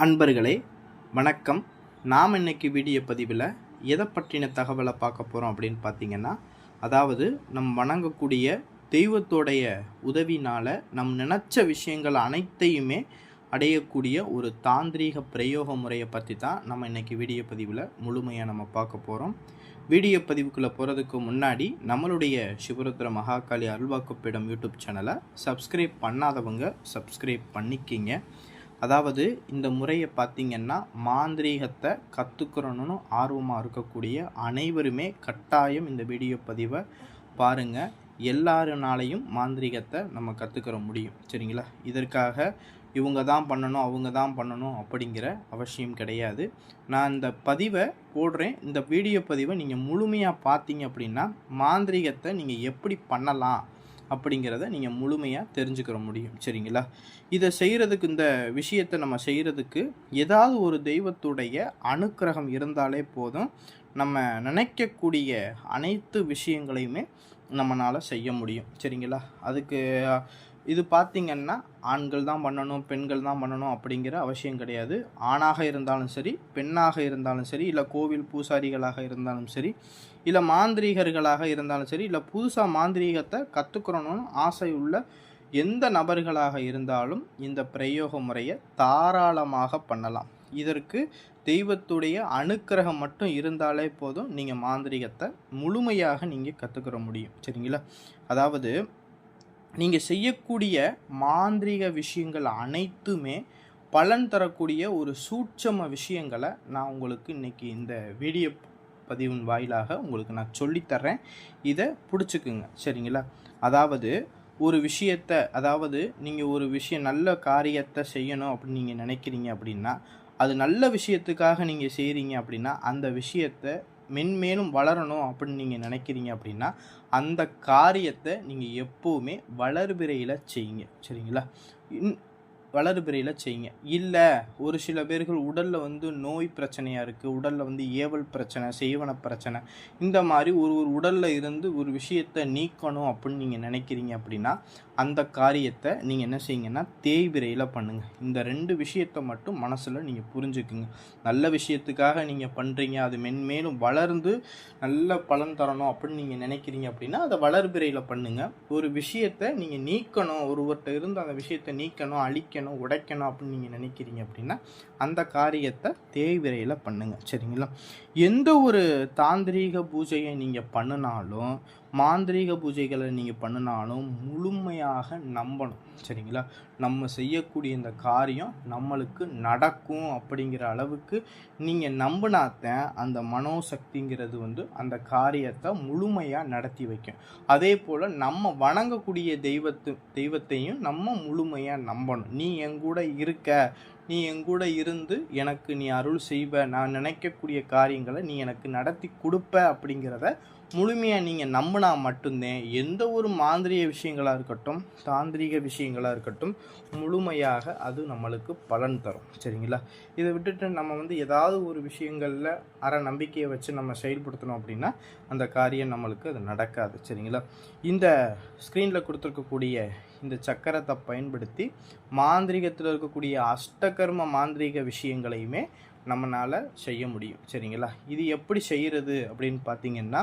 அன்பர்களே வணக்கம். நாம் இன்னைக்கு வீடியோ பதிவில் எதை பற்றின தகவலை பார்க்க போகிறோம் அப்படின்னு பார்த்தீங்கன்னா, அதாவது நம் வணங்கக்கூடிய தெய்வத்தோடைய உதவினால் நம் நினச்ச விஷயங்கள் அனைத்தையுமே அடையக்கூடிய ஒரு தாந்திரீக பிரயோக முறையை பற்றி தான் நம்ம இன்றைக்கி வீடியோ பதிவில் முழுமையாக நம்ம பார்க்க போகிறோம். வீடியோ பதிவுக்குள்ளே போகிறதுக்கு முன்னாடி நம்மளுடைய சிவருத்ர மகாகாளி அருள்வாக்குப்பீடம் யூடியூப் சேனலை சப்ஸ்கிரைப் பண்ணாதவங்க சப்ஸ்கிரைப் பண்ணிக்கிங்க. அதாவது இந்த முறையை பார்த்திங்கன்னா மாந்திரீகத்தை கற்றுக்கிறணுன்னு ஆர்வமாக இருக்கக்கூடிய அனைவருமே கட்டாயம் இந்த வீடியோ பதிவை பாருங்கள். எல்லாருனாலையும் மாந்திரீகத்தை நம்ம கற்றுக்கிற முடியும், சரிங்களா? இதற்காக இவங்க தான் பண்ணணும் அவங்க தான் பண்ணணும் அப்படிங்கிற அவசியம் கிடையாது. நான் இந்த பதிவை போடுறேன். இந்த வீடியோ பதிவை நீங்கள் முழுமையாக பார்த்தீங்க அப்படின்னா மாந்திரீகத்தை நீங்கள் எப்படி பண்ணலாம் அப்படிங்கிறத நீங்கள் முழுமையாக தெரிஞ்சுக்கிற முடியும், சரிங்களா? இதை செய்கிறதுக்கு, இந்த விஷயத்தை நம்ம செய்கிறதுக்கு ஏதாவது ஒரு தெய்வத்துடைய அனுக்கிரகம் இருந்தாலே போதும். நம்ம நினைக்கக்கூடிய அனைத்து விஷயங்களையுமே நம்மளால் செய்ய முடியும், சரிங்களா? அதுக்கு இது பார்த்திங்கன்னா ஆண்கள் தான் பண்ணணும் பெண்கள் தான் பண்ணணும் அப்படிங்கிற அவசியம் கிடையாது. ஆணாக இருந்தாலும் சரி, பெண்ணாக இருந்தாலும் சரி, இல்லை கோவில் பூசாரிகளாக இருந்தாலும் சரி, இல்லை மாந்திரீகர்களாக இருந்தாலும் சரி, இல்லை புதுசாக மாந்திரீகத்தை கற்றுக்கிறணும்னு ஆசை உள்ள எந்த நபர்களாக இருந்தாலும் இந்த பிரயோக முறையை தாராளமாக பண்ணலாம். இதற்கு தெய்வத்துடைய அனுக்கிரகம் மட்டும் இருந்தாலே போதும், நீங்கள் மாந்திரீகத்தை முழுமையாக நீங்கள் கற்றுக்கிற முடியும், சரிங்களா? அதாவது நீங்கள் செய்யக்கூடிய மாந்திரீக விஷயங்கள் அனைத்துமே பலன் தரக்கூடிய ஒரு சூட்சம விஷயங்களை நான் உங்களுக்கு இன்றைக்கி இந்த வீடியோ பதிவின் வாயிலாக உங்களுக்கு நான் சொல்லித்தர்றேன். இதை பிடிச்சிக்குங்க, சரிங்களா? அதாவது ஒரு விஷயத்தை, அதாவது நீங்கள் ஒரு விஷயம் நல்ல காரியத்தை செய்யணும் அப்படின்னு நீங்கள் நினைக்கிறீங்க அப்படின்னா, அது நல்ல விஷயத்துக்காக நீங்கள் செய்கிறீங்க அப்படின்னா, அந்த விஷயத்தை மென்மேலும் வளரணும் அப்படின்னு நீங்கள் நினைக்கிறீங்க அப்படின்னா அந்த காரியத்தை நீங்கள் எப்போவுமே வளர்பிறையில் செய்யுங்க, சரிங்களா? வளர்பிறையில் செய்யுங்க. இல்லை ஒரு சில பேர்கள் உடலில் நோய் பிரச்சனையாக இருக்குது, உடலில் ஏவல் பிரச்சனை, செய்வன பிரச்சனை, இந்த மாதிரி ஒரு உடலில் இருந்து ஒரு விஷயத்தை நீக்கணும் அப்படின்னு நீங்கள் நினைக்கிறீங்க அப்படின்னா அந்த காரியத்தை நீங்கள் என்ன செய்யுங்கன்னா தேய்பிறையில் பண்ணுங்கள். இந்த ரெண்டு விஷயத்தை மட்டும் மனசில் நீங்கள் புரிஞ்சுக்குங்க. நல்ல விஷயத்துக்காக நீங்கள் பண்ணுறீங்க, அது மென்மேலும் வளர்ந்து நல்ல பலன் தரணும் அப்படின்னு நீங்கள் நினைக்கிறீங்க அப்படின்னா அதை வளர்பிறையில் பண்ணுங்கள். ஒரு விஷயத்தை நீங்கள் நீக்கணும், ஒருவர்கிட்ட இருந்து அந்த விஷயத்தை நீக்கணும், அழிக்கணும், உடைக்கணும் அப்படின்னு நீங்கள் நினைக்கிறீங்க அப்படின்னா அந்த காரியத்தை தேய்விரையில் பண்ணுங்கள், சரிங்களா? எந்த ஒரு தாந்திரீக பூஜையை நீங்கள் பண்ணினாலும், மாந்திரீக பூஜைகளை நீங்கள் பண்ணினாலும் முழுமையாக நம்பணும், சரிங்களா? நம்ம செய்யக்கூடிய இந்த காரியம் நம்மளுக்கு நடக்கும் அப்படிங்கிற அளவுக்கு நீங்கள் நம்பினாத்தான் அந்த மனோசக்திங்கிறது அந்த காரியத்தை முழுமையாக நடத்தி வைக்கும். அதே போல் நம்ம வணங்கக்கூடிய தெய்வத்தையும் நம்ம முழுமையாக நம்பணும். நீ எங்கூட இருக்க, நீ எங்கூட இருந்து எனக்கு நீ அருள் செய்வ, நான் நினைக்கக்கூடிய காரியங்களை நீ எனக்கு நடத்தி கொடுப்ப அப்படிங்கிறத முழுமையாக நீங்கள் நம்பினா மட்டும்தான் எந்த ஒரு மாந்திரீக விஷயங்களாக இருக்கட்டும், தாந்திரிக விஷயங்களாக இருக்கட்டும், முழுமையாக அது நம்மளுக்கு பலன் தரும், சரிங்களா? இதை விட்டுட்டு நம்ம ஏதாவது ஒரு விஷயங்களில் அற நம்பிக்கையை வச்சு நம்ம செயல்படுத்தணும் அப்படின்னா அந்த காரியம் நம்மளுக்கு அது நடக்காது, சரிங்களா? இந்த ஸ்க்ரீனில் கொடுத்துருக்கக்கூடிய இந்த சக்கரத்தை பயன்படுத்தி மாந்திரிகத்தில் இருக்கக்கூடிய அஷ்டகர்ம மாந்திரீக விஷயங்களையுமே நம்மளால் செய்ய முடியும், சரிங்களா? இது எப்படி செய்கிறது அப்படின்னு பார்த்தீங்கன்னா,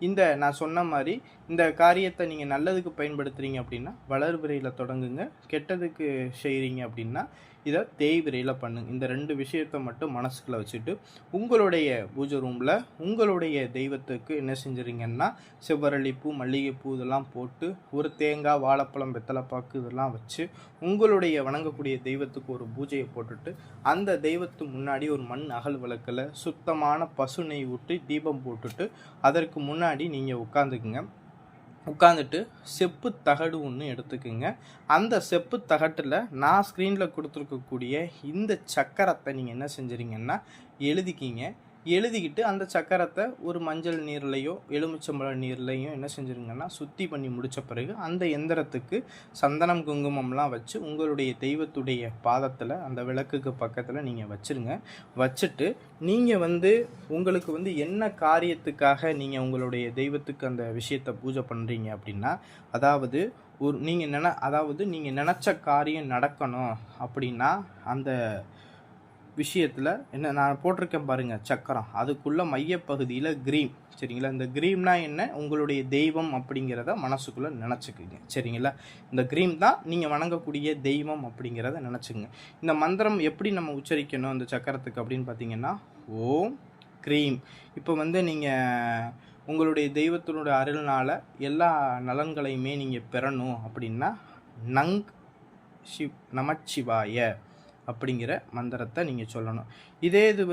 இந்த நான் சொன்ன மாதிரி இந்த காரியத்தை நீங்கள் நல்லதுக்கு பயன்படுத்துகிறீங்க அப்படின்னா வளர்பிறையில் தொடங்குங்க, கெட்டதுக்கு செய்கிறீங்க அப்படின்னா இதை தேய்விரையில் பண்ணுங்க. இந்த ரெண்டு விஷயத்தை மட்டும் மனசுக்குள்ளே வச்சுட்டு உங்களுடைய பூஜை ரூமில் உங்களுடைய தெய்வத்துக்கு என்ன செஞ்சுறீங்கன்னா செவ்வரளிப்பூ, மல்லிகைப்பூ இதெல்லாம் போட்டு ஒரு தேங்காய், வாழைப்பழம், வெத்தலைப்பாக்கு இதெல்லாம் வச்சு உங்களுடைய வணங்கக்கூடிய தெய்வத்துக்கு ஒரு பூஜையை போட்டுட்டு அந்த தெய்வத்துக்கு முன்னாடி ஒரு மண் அகல் விளக்கில் சுத்தமான பசு நெய் ஊற்றி தீபம் போட்டுட்டு அதற்கு முன்னாடி நீங்கள் உட்காந்துக்குங்க. உட்காந்துட்டு செப்பு தகடு ஒன்று எடுத்துக்குங்க. அந்த செப்பு தகட்டில் நான் ஸ்க்ரீனில் கொடுத்துருக்கக்கூடிய இந்த சக்கரத்தை நீங்கள் என்ன செஞ்சுறீங்கன்னா எழுதிக்கிங்க. எழுதிக்கிட்டு அந்த சக்கரத்தை ஒரு மஞ்சள் நீர்லையோ எலுமிச்சம்பழ நீர்லையும் என்ன செஞ்சுருங்கன்னா சுத்தி பண்ணி முடித்த பிறகு அந்த எந்திரத்துக்கு சந்தனம் குங்குமம்லாம் வச்சு உங்களுடைய தெய்வத்துடைய பாதத்தில் அந்த விளக்குக்கு பக்கத்தில் நீங்கள் வச்சுருங்க. வச்சுட்டு நீங்கள் உங்களுக்கு என்ன காரியத்துக்காக நீங்கள் உங்களுடைய தெய்வத்துக்கு அந்த விஷயத்தை பூஜை பண்ணுறீங்க அப்படின்னா, அதாவது நீங்கள் நினச்ச காரியம் நடக்கணும் அப்படின்னா அந்த விஷயத்தில் என்ன நான் போட்டிருக்கேன் பாருங்கள் சக்கரம், அதுக்குள்ளே மையப்பகுதியில் க்ரீம். சரிங்களா? இந்த க்ரீம்னா என்ன, உங்களுடைய தெய்வம் அப்படிங்கிறத மனசுக்குள்ளே நினச்சிக்குங்க. சரிங்களா? இந்த க்ரீம் தான் நீங்கள் வணங்கக்கூடிய தெய்வம் அப்படிங்கிறத நினச்சிக்கங்க. இந்த மந்திரம் எப்படி நம்ம உச்சரிக்கணும் இந்த சக்கரத்துக்கு அப்படின்னு பார்த்தீங்கன்னா, ஓம் க்ரீம். இப்போ நீங்கள் உங்களுடைய தெய்வத்தினுடைய அருள்னால் எல்லா நலன்களையுமே நீங்கள் பெறணும் அப்படின்னா நங் நமச்சிவாய அப்படிங்கிற மந்திரத்தை நீங்கள் சொல்லணும். இதே இது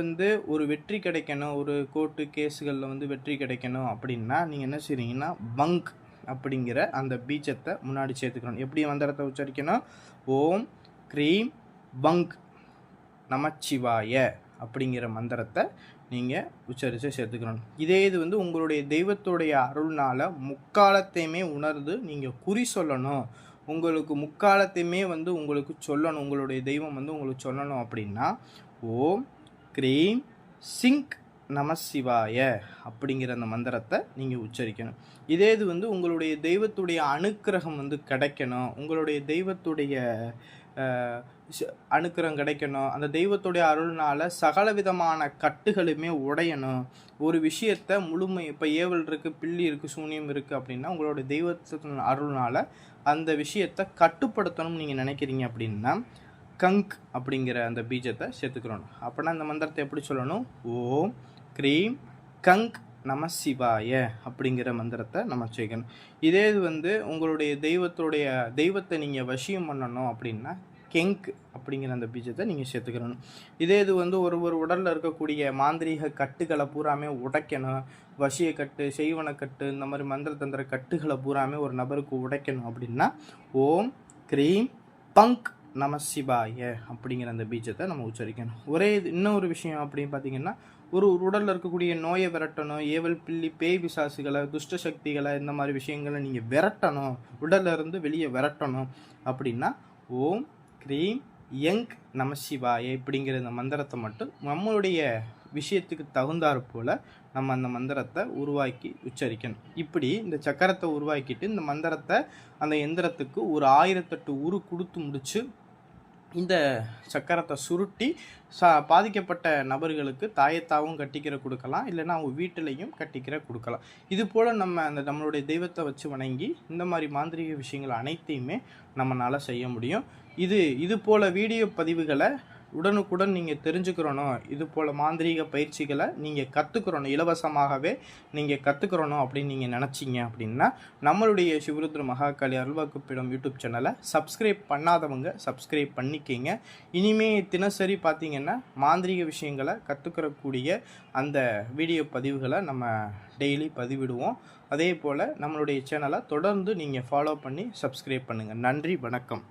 ஒரு வெற்றி கிடைக்கணும், ஒரு கோர்ட்டு கேஸுகளில் வெற்றி கிடைக்கணும் அப்படின்னா நீங்கள் என்ன செய்றீங்கன்னா பங்க் அப்படிங்கிற அந்த பீஜத்தை முன்னாடி சேர்த்துக்கணும். எப்படி மந்திரத்தை உச்சரிக்கணும்? ஓம் க்ரீம் பங்க் நமச்சிவாய அப்படிங்கிற மந்திரத்தை நீங்கள் உச்சரித்து சேர்த்துக்கணும். இதே இது உங்களுடைய தெய்வத்துடைய அருள்னால் முக்காலத்தையுமே உணர்ந்து நீங்கள் குறி சொல்லணும், உங்களுக்கு முக்காலத்தையுமே உங்களுக்கு சொல்லணும், உங்களுடைய தெய்வம் உங்களுக்கு சொல்லணும் அப்படின்னா ஓம் க்ரீம் சிங்க் நமசிவாய அப்படிங்கிற அந்த மந்திரத்தை நீங்கள் உச்சரிக்கணும். இதே இது உங்களுடைய தெய்வத்துடைய அனுக்கிரகம் கிடைக்கணும், உங்களுடைய தெய்வத்துடைய அனுக்கிரகம் கிடைக்கணும், அந்த தெய்வத்துடைய அருள்னால் சகல விதமான கட்டுகளுமே உடையணும், ஒரு விஷயத்தை முழுமை, இப்போ ஏவல் இருக்குது, பில்லி இருக்குது, சூனியம் இருக்குது அப்படின்னா உங்களுடைய தெய்வத்தின் அருள்னால் அந்த விஷயத்தை கட்டுப்படுத்தணும்னு நீங்கள் நினைக்கிறீங்க அப்படின்னா கங்க் அப்படிங்கிற அந்த பீஜத்தை சேர்த்துக்கிறோம். அப்படின்னா இந்த மந்திரத்தை எப்படி சொல்லணும்? ஓம் க்ரீம் கங்க் நமசிவாய அப்படிங்கிற மந்திரத்தை நம்ம செய்யணும். இதே இது உங்களுடைய தெய்வத்தை நீங்கள் வசியம் பண்ணணும் அப்படின்னா கெங்க் அப்படிங்கிற அந்த பீஜத்தை நீங்கள் சேர்த்துக்கிறணும். இதே இது ஒரு உடலில் இருக்கக்கூடிய மாந்திரீக கட்டுகளை பூராமே உடைக்கணும், வசிய கட்டு, செய்வன கட்டு, இந்த மாதிரி மந்திர தந்திர கட்டுகளை பூராமே ஒரு நபருக்கு உடைக்கணும் அப்படின்னா ஓம் க்ரீம் பங்க் நமசிவாய அப்படிங்கிற அந்த பீஜத்தை நம்ம உச்சரிக்கணும். இன்னொரு விஷயம் அப்படின்னு பார்த்தீங்கன்னா, ஒரு உடலில் இருக்கக்கூடிய நோயை விரட்டணும், ஏவல் பில்லி பேய் பிசாசுகளை, துஷ்ட சக்திகளை, இந்த மாதிரி விஷயங்களை நீங்கள் விரட்டணும், உடலில் இருந்து வெளியே விரட்டணும் அப்படின்னா ஓம் க்ரீம் யங் நமசிவாய இப்படிங்கிற இந்த மந்திரத்தை மட்டும் நம்மளுடைய விஷயத்துக்கு தகுந்தாற் போல் நம்ம அந்த மந்திரத்தை உருவாக்கி உச்சரிக்கணும். இப்படி இந்த சக்கரத்தை உருவாக்கிட்டு இந்த மந்திரத்தை அந்த எந்திரத்துக்கு ஒரு 1008 உரு கொடுத்து முடித்து இந்த சக்கரத்தை சுருட்டி பாதிக்கப்பட்ட நபர்களுக்கு தாயத்தாவும் கட்டிக்கிற கொடுக்கலாம், இல்லைன்னா அவங்க வீட்டிலையும் கட்டிக்கிற கொடுக்கலாம். இது போல் நம்மளுடைய தெய்வத்தை வச்சு வணங்கி இந்த மாதிரி மாந்திரிக விஷயங்கள் அனைத்தையுமே நம்மளால் செய்ய முடியும். இது போல் வீடியோ பதிவுகளை உடனுக்குடன் நீங்கள் தெரிஞ்சுக்கிறணும், இது போல் மாந்திரீக பயிற்சிகளை நீங்கள் கற்றுக்கிறணும், இலவசமாகவே நீங்கள் கற்றுக்கிறணும் அப்படின்னு நீங்கள் நினச்சிங்க அப்படின்னா நம்மளுடைய சிவருத்ர மகாகாளி அருள்வாக்குப்பீடம் யூடியூப் சேனலை சப்ஸ்கிரைப் பண்ணாதவங்க சப்ஸ்கிரைப் பண்ணிக்கிங்க. இனிமே தினசரி பார்த்தீங்கன்னா மாந்திரீக விஷயங்களை கற்றுக்கிறக்கூடிய அந்த வீடியோ பதிவுகளை நம்ம டெய்லி பதிவிடுவோம். அதே போல் நம்மளுடைய சேனலை தொடர்ந்து நீங்கள் ஃபாலோ பண்ணி சப்ஸ்கிரைப் பண்ணுங்கள். நன்றி, வணக்கம்.